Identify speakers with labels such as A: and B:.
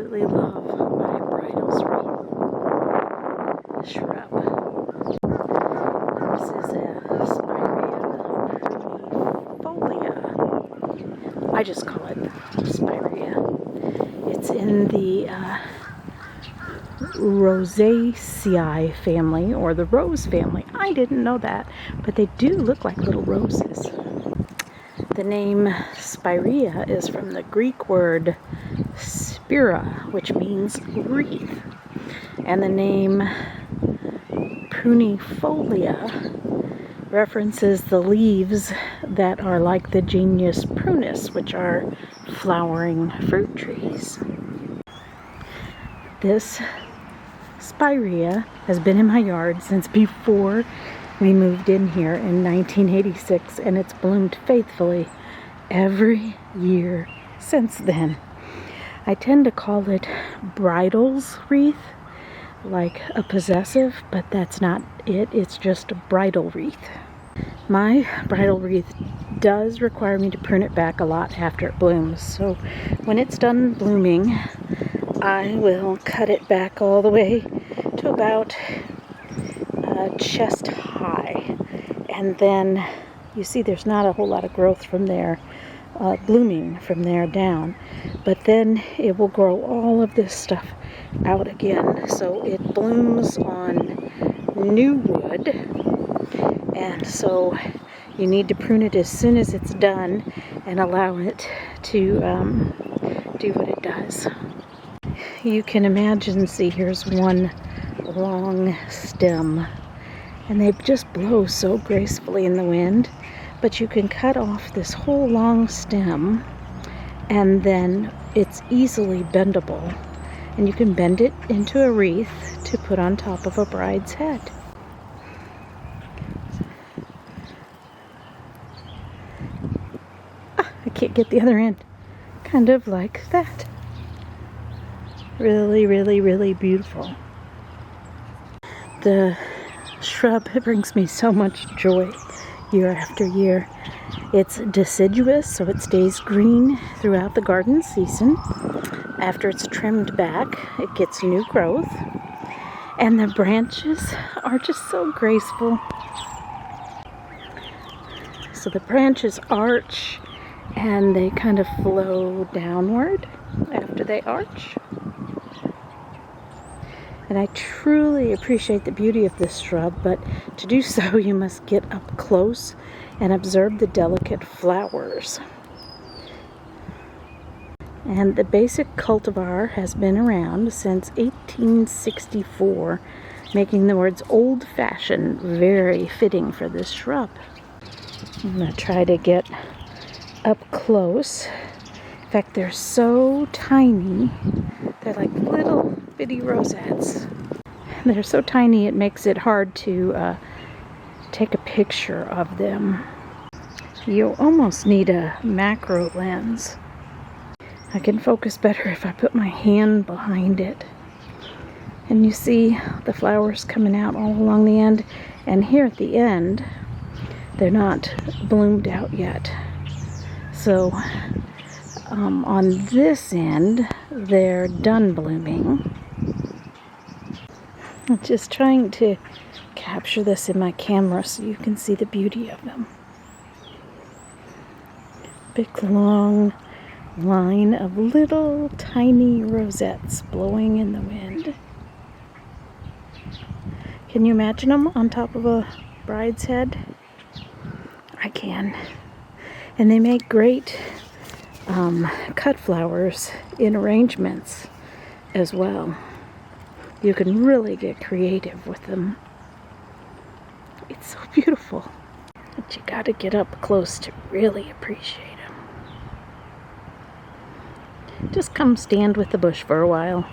A: absolutely love my bridal shrub. This is a Spiraea prunifolia. I just call it Spiraea. It's in the Rosaceae family, or the rose family. I didn't know that, but they do look like little roses. The name Spiraea is from the Greek word Spiraea, which means wreath. And the name prunifolia references the leaves that are like the genus Prunus, which are flowering fruit trees. This Spiraea has been in my yard since before we moved in here in 1986, and it's bloomed faithfully every year since then. I tend to call it bridal wreath, like a possessive, but that's not it. It's just a bridal wreath. My bridal wreath does require me to prune it back a lot after it blooms. So when it's done blooming, I will cut it back all the way to about chest high. And then you see there's not a whole lot of growth from there, blooming from there down. But then it will grow all of this stuff out again. So it blooms on new wood. And so you need to prune it as soon as it's done and allow it to do what it does. You can imagine, see, here's one long stem, and they just blow so gracefully in the wind. But you can cut off this whole long stem, and then it's easily bendable. And you can bend it into a wreath to put on top of a bride's head. I can't get the other end. Kind of like that. Really, really, really beautiful. The shrub, it brings me so much joy year after year. It's deciduous, so it stays green throughout the garden season. After it's trimmed back, it gets new growth. And the branches are just so graceful. So the branches arch and they kind of flow downward after they arch. And I truly appreciate the beauty of this shrub, but to do so you must get up close and observe the delicate flowers. And the basic cultivar has been around since 1864, making the words old-fashioned very fitting for this shrub. I'm going to try to get up close. In fact, they're so tiny. They're like little bitty rosettes. They're so tiny it makes it hard to take a picture of them. You almost need a macro lens. I can focus better if I put my hand behind it. And you see the flowers coming out all along the end. And here at the end, they're not bloomed out yet. So on this end, they're done blooming. I'm just trying to capture this in my camera so you can see the beauty of them. Big long line of little tiny rosettes blowing in the wind. Can you imagine them on top of a bride's head? I can. And they make great cut flowers in arrangements as well. You can really get creative with them. It's so beautiful. But you gotta get up close to really appreciate them. Just come stand with the bush for a while.